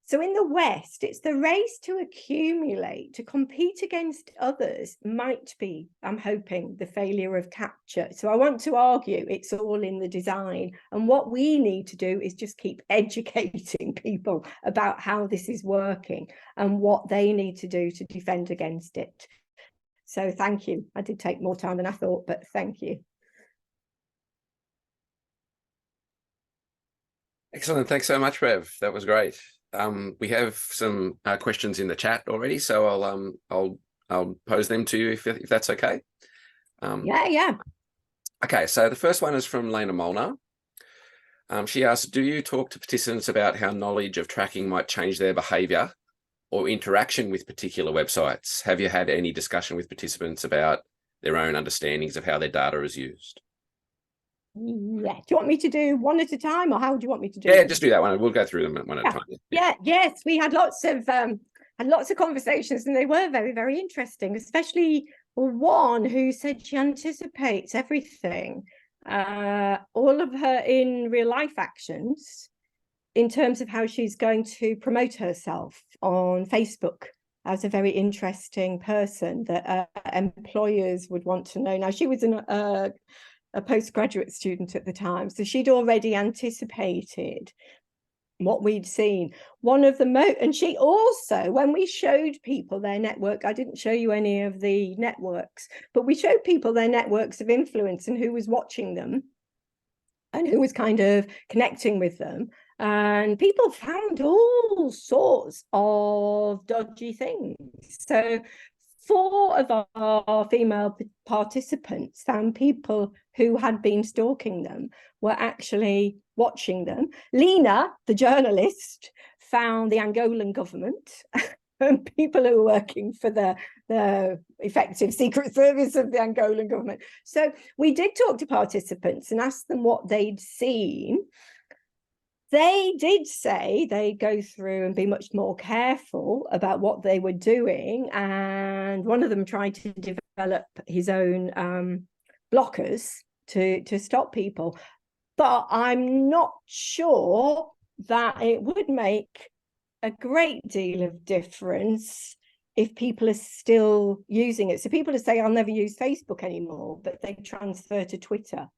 So in the West, it's the race to accumulate, to compete against others might be, I'm hoping, the failure of capture. So I want to argue it's all in the design. And what we need to do is just keep educating people about how this is working and what they need to do to defend against it. So thank you. I did take more time than I thought, but thank you. Excellent. Thanks so much, Bev. That was great. We have some questions in the chat already, so I'll pose them to you if that's okay. Yeah. Okay, so the first one is from Lena Molnar. She asks, do you talk to participants about how knowledge of tracking might change their behaviour or interaction with particular websites? Have you had any discussion with participants about their own understandings of how their data is used? Yeah. Do you want me to do one at a time, or how do you want me to do Yeah, them? just do that one. We'll go through them one at a time. Yes, we had lots of conversations, and they were very, very interesting, especially one who said she anticipates everything, all of her in real life actions in terms of how she's going to promote herself on Facebook as a very interesting person that employers would want to know. Now, she was a postgraduate student at the time, so she'd already anticipated what we'd seen. One of the and she also, when we showed people their network, I didn't show you any of the networks, but we showed people their networks of influence and who was watching them and who was kind of connecting with them. And people found all sorts of dodgy things. So 4 of our female participants found people who had been stalking them were actually watching them. Lena, the journalist, found the Angolan government and people who were working for the effective secret service of the Angolan government. So we did talk to participants and ask them what they'd seen. They did say they go through and be much more careful about what they were doing. And one of them tried to develop his own blockers to stop people. But I'm not sure that it would make a great deal of difference if people are still using it. So people who say, I'll never use Facebook anymore, but they transfer to Twitter,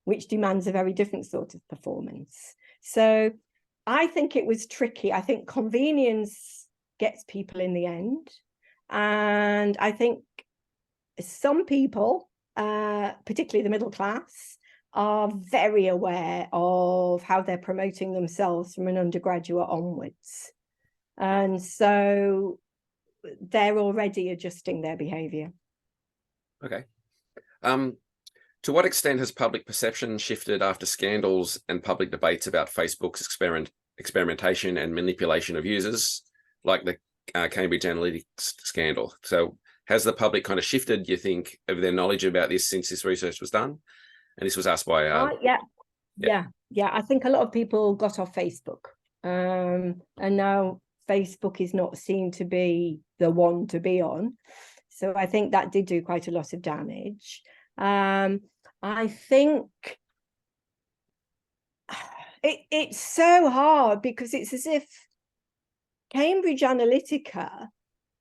which demands a very different sort of performance. So I think it was tricky. I think convenience gets people in the end. And I think some people, particularly the middle class, are very aware of how they're promoting themselves from an undergraduate onwards. And so they're already adjusting their behaviour. Okay. To what extent has public perception shifted after scandals and public debates about Facebook's experimentation and manipulation of users, like the Cambridge Analytica scandal? So has the public kind of shifted, you think, of their knowledge about this since this research was done? And this was asked by... Yeah. I think a lot of people got off Facebook. And now Facebook is not seen to be the one to be on. So I think that did do quite a lot of damage. I think it's so hard because it's as if Cambridge Analytica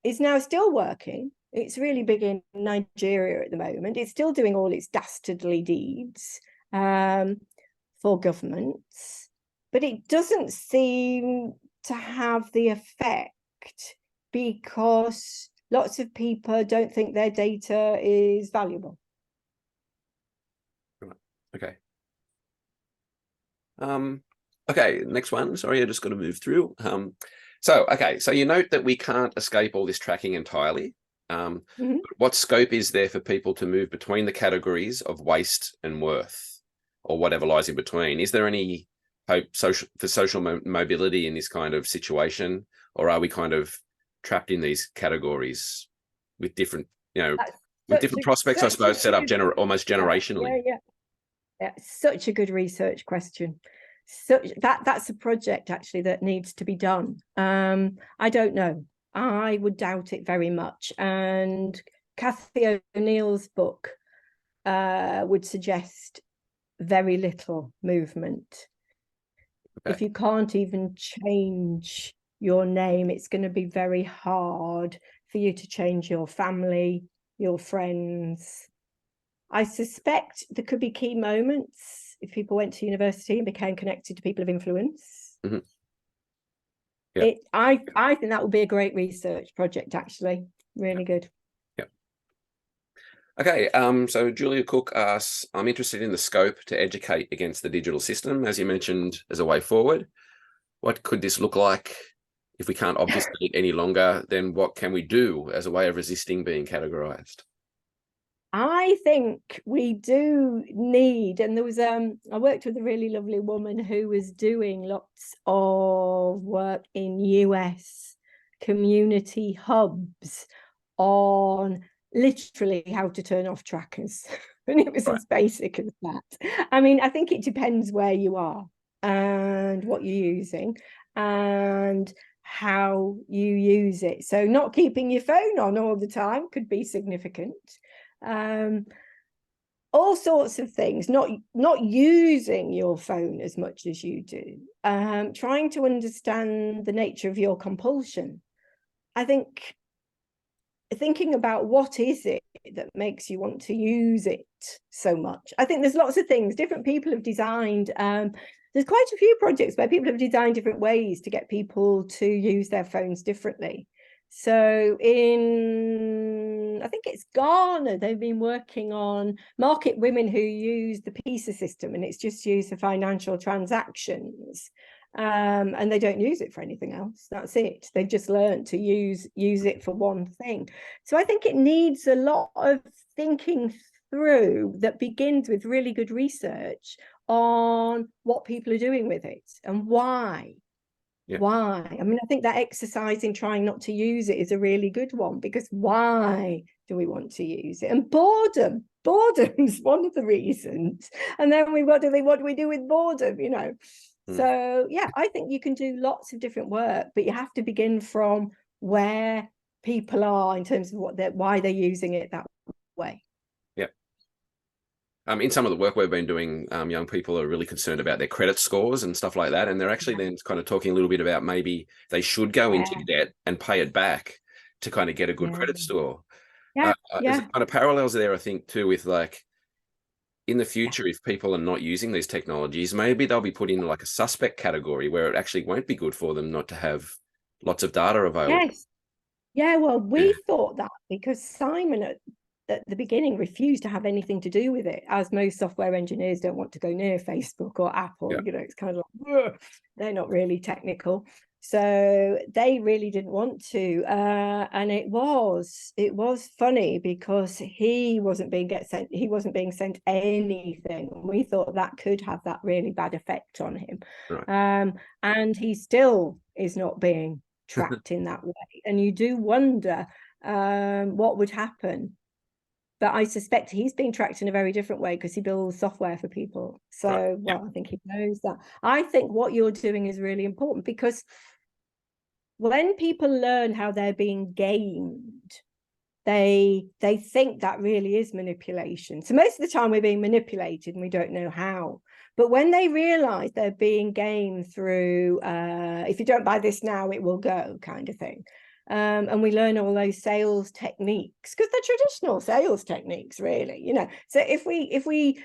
is now still working. It's really big in Nigeria at the moment. It's still doing all its dastardly deeds for governments, but it doesn't seem to have the effect because lots of people don't think their data is valuable. Okay. Okay, next one. Sorry, I just got to move through. So you note that we can't escape all this tracking entirely. What scope is there for people to move between the categories of waste and worth, or whatever lies in between? Is there any hope for social mobility in this kind of situation, or are we kind of trapped in these categories with different, with different prospects, I suppose, set up almost generationally? Yeah, such a good research question. That's a project actually that needs to be done. I don't know. I would doubt it very much. And Cathy O'Neill's book would suggest very little movement. Okay. If you can't even change your name, it's going to be very hard for you to change your family, your friends. I suspect there could be key moments if people went to university and became connected to people of influence. Yeah. I think that would be a great research project, actually. Really good. Yeah. Okay, so Julia Cook asks, I'm interested in the scope to educate against the digital system, as you mentioned, as a way forward. What could this look like if we can't obfuscate any longer? Then what can we do as a way of resisting being categorized? I think we do need, and there was I worked with a really lovely woman who was doing lots of work in US community hubs on literally how to turn off trackers. And it was as basic as that. I mean, I think it depends where you are and what you're using and how you use it. So not keeping your phone on all the time could be significant. All sorts of things, not using your phone as much as you do, trying to understand the nature of your compulsion. I think thinking about what is it that makes you want to use it so much. I think there's lots of things different people have designed. There's quite a few projects where people have designed different ways to get people to use their phones differently. So I think it's Ghana, they've been working on market women who use the PISA system, and it's just used for financial transactions. And they don't use it for anything else. That's it. They've just learned to use it for one thing. So I think it needs a lot of thinking through that begins with really good research on what people are doing with it and why. Yeah. Why? I mean, I think that exercise in trying not to use it is a really good one, because why do we want to use it? And boredom's one of the reasons. And then what do we do with boredom, So yeah, I think you can do lots of different work, but you have to begin from where people are in terms of why they're using it that way. Yeah. In some of the work we've been doing, young people are really concerned about their credit scores and stuff like that. And they're actually then kind of talking a little bit about maybe they should go into debt and pay it back to kind of get a good credit score. There's kind of parallels there, I think, too, with like in the future, if people are not using these technologies, maybe they'll be put in like a suspect category where it actually won't be good for them not to have lots of data available. Yes. Yeah, well, we thought that because Simon at the beginning refused to have anything to do with it, as most software engineers don't want to go near Facebook or Apple. It's kind of like, they're not really technical. So they really didn't want to. And it was funny because he wasn't being sent anything. We thought that could have that really bad effect on him. Right. And he still is not being tracked in that way. And you do wonder what would happen. But I suspect he's being tracked in a very different way because he builds software for people. So, I think he knows that. I think what you're doing is really important, because when people learn how they're being gamed, they think that really is manipulation. So most of the time we're being manipulated and we don't know how. But when they realize they're being gamed through, if you don't buy this now, it will go kind of thing. And we learn all those sales techniques, because they're traditional sales techniques, really, So if we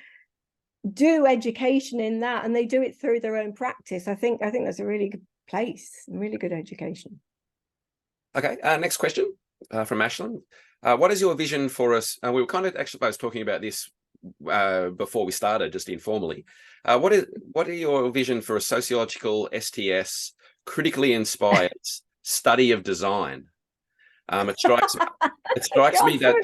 do education in that and they do it through their own practice, I think that's a really good place, really good education. Okay, next question from Ashlyn. What is your vision for us? We were kind of actually talking about this before we started, just informally. What are your vision for a sociological STS critically inspired study of design? It strikes me that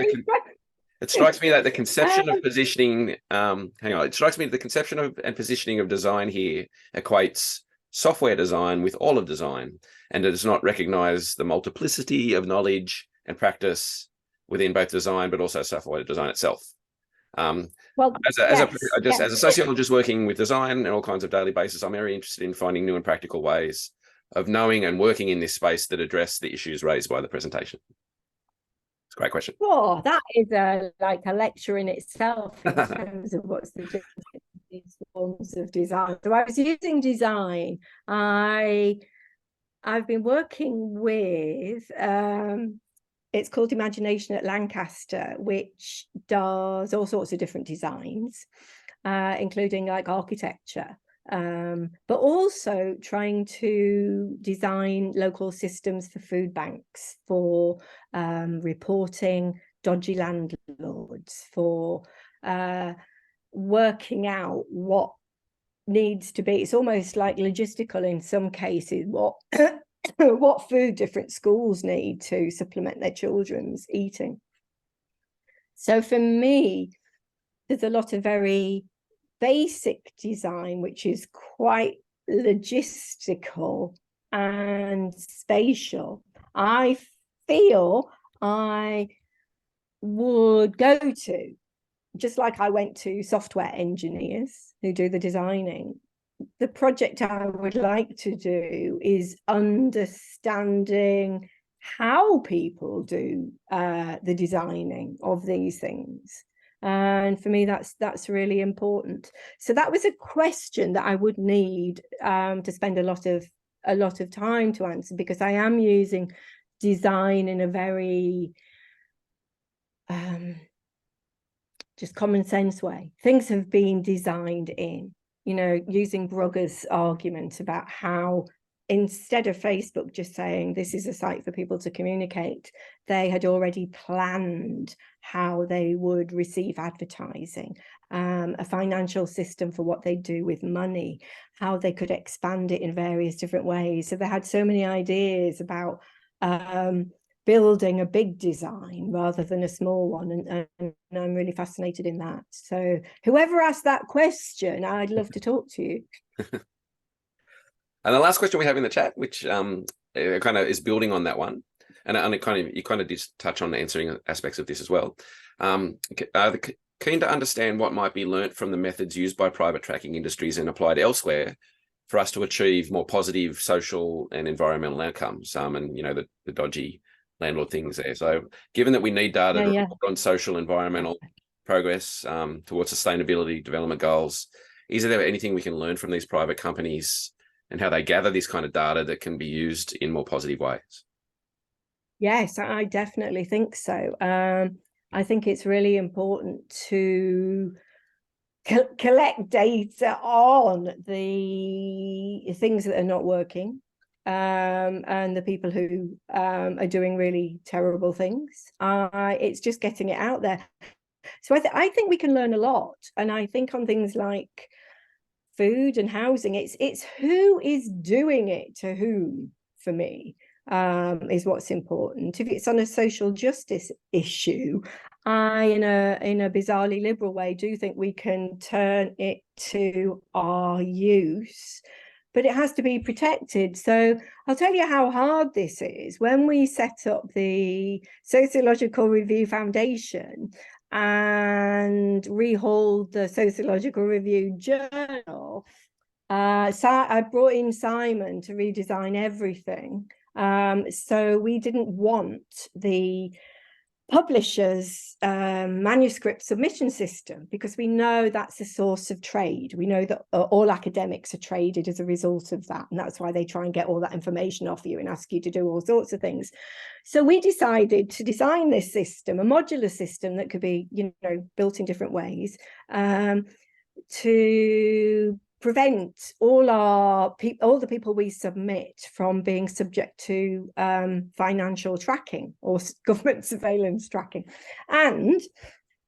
the conception of positioning, it strikes me that the conception of and positioning of design here equates software design with all of design, and does not recognize the multiplicity of knowledge and practice within both design, but also software design itself. Well, as a sociologist working with design on all kinds of daily basis, I'm very interested in finding new and practical ways of knowing and working in this space that address the issues raised by the presentation. It's a great question. Oh, that is like a lecture in itself in terms of what's the difference in these forms of design. So I was using design. I've been working with it's called Imagination at Lancaster, which does all sorts of different designs, including like architecture, but also trying to design local systems for food banks, for reporting dodgy landlords, for working out what needs to be. It's almost like logistical in some cases, what food different schools need to supplement their children's eating. So for me, there's a lot of very basic design, which is quite logistical and spatial. I feel I would go to, just like I went to software engineers who do the designing, the project I would like to do is understanding how people do the designing of these things. And for me, that's really important. So that was a question that I would need to spend a lot of time to answer, because I am using design in a very just common sense way. Things have been designed in, using Brugger's argument about how instead of Facebook just saying this is a site for people to communicate, they had already planned how they would receive advertising, a financial system for what they do with money, how they could expand it in various different ways. So they had so many ideas about building a big design rather than a small one, and I'm really fascinated in that. So whoever asked that question, I'd love to talk to you. And the last question we have in the chat, which kind of is building on that one, and you kind of did touch on answering aspects of this as well. Keen to understand what might be learnt from the methods used by private tracking industries and applied elsewhere for us to achieve more positive social and environmental outcomes, and the dodgy landlord things there. So given that we need data to report on social environmental progress towards sustainability development goals, is there anything we can learn from these private companies and how they gather this kind of data that can be used in more positive ways? Yes, I definitely think so. I think it's really important to collect data on the things that are not working, and the people who are doing really terrible things. It's just getting it out there. So I think we can learn a lot. And I think on things like food and housing, it's who is doing it to whom, for me, is what's important. If it's on a social justice issue, I, in a bizarrely liberal way, do think we can turn it to our use, but it has to be protected. So I'll tell you how hard this is. When we set up the Sociological Review Foundation and rehauled the Sociological Review Journal, so I brought in Simon to redesign everything. So we didn't want the publishers' manuscript submission system, because we know that's a source of trade. We know that all academics are traded as a result of that, and that's why they try and get all that information off you and ask you to do all sorts of things. So we decided to design this system, a modular system that could be, built in different ways, to prevent all the people we submit from being subject to financial tracking or government surveillance tracking. And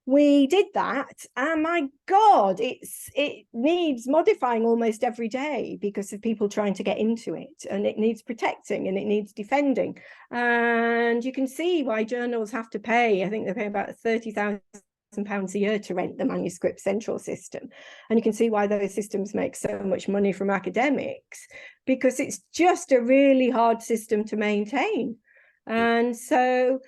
we did that, and my God, it needs modifying almost every day because of people trying to get into it, and it needs protecting and it needs defending. And you can see why journals have to pay. I think they pay about £30,000 a year to rent the manuscript central system, and you can see why those systems make so much money from academics, because it's just a really hard system to maintain. And so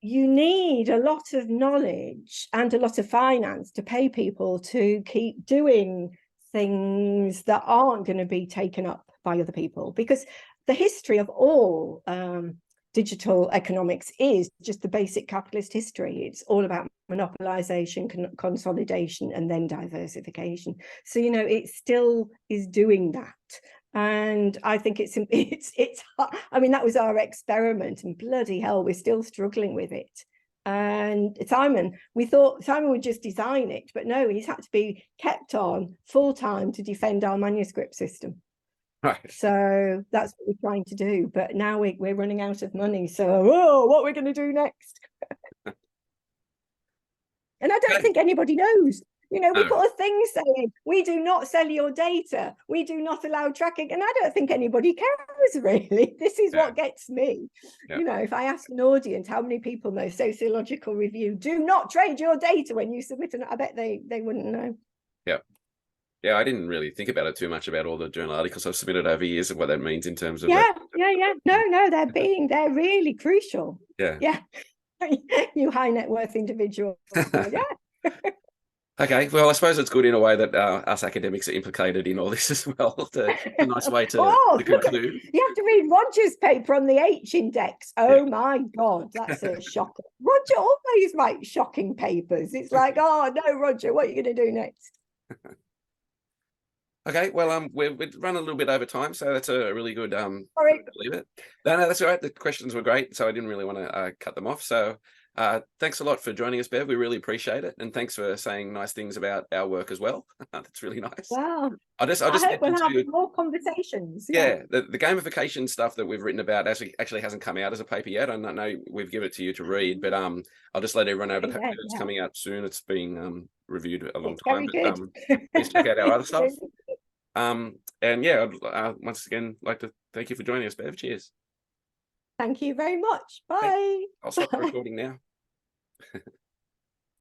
you need a lot of knowledge and a lot of finance to pay people to keep doing things that aren't going to be taken up by other people, because the history of all digital economics is just the basic capitalist history. It's all about monopolization, consolidation, and then diversification. So, you know, it still is doing that. And I think it's I mean, that was our experiment, and bloody hell, we're still struggling with it. And we thought Simon would just design it, but no, he's had to be kept on full time to defend our manuscript system. Right. So that's what we're trying to do. But now we're running out of money. So, what we're going to do next? And I don't think anybody knows. You know, we put a thing saying, we do not sell your data. We do not allow tracking. And I don't think anybody cares, really. This is what gets me. You know, if I ask an audience how many people know Sociological Review, do not trade your data when you submit it, I bet they wouldn't know. Yeah, I didn't really think about it too much, about all the journal articles I've submitted over years and what that means in terms of... Yeah. No, they're really crucial. Yeah. You high net worth individual. Yeah. Okay, well, I suppose it's good in a way that us academics are implicated in all this as well. It's a nice way to conclude. You have to read Roger's paper on the H index. Oh my God, that's a shocker. Roger always writes shocking papers. It's like, oh no, Roger, what are you going to do next? Okay, well, we've run a little bit over time, so that's a really good Sorry. Leave it. No, that's all right. The questions were great, so I didn't really want to cut them off. So thanks a lot for joining us, Bev. We really appreciate it, and thanks for saying nice things about our work as well. That's really nice. Wow. I just hope we'll have more conversations. Yeah, the gamification stuff that we've written about actually hasn't come out as a paper yet. I don't know, we've given it to you to read, but I'll just let everyone know that it's coming out soon. It's being reviewed a long time. But please check out our other stuff. And yeah, I'd once again like to thank you for joining us, Bev. Cheers. Thank you very much. Bye. I'll stop the recording now.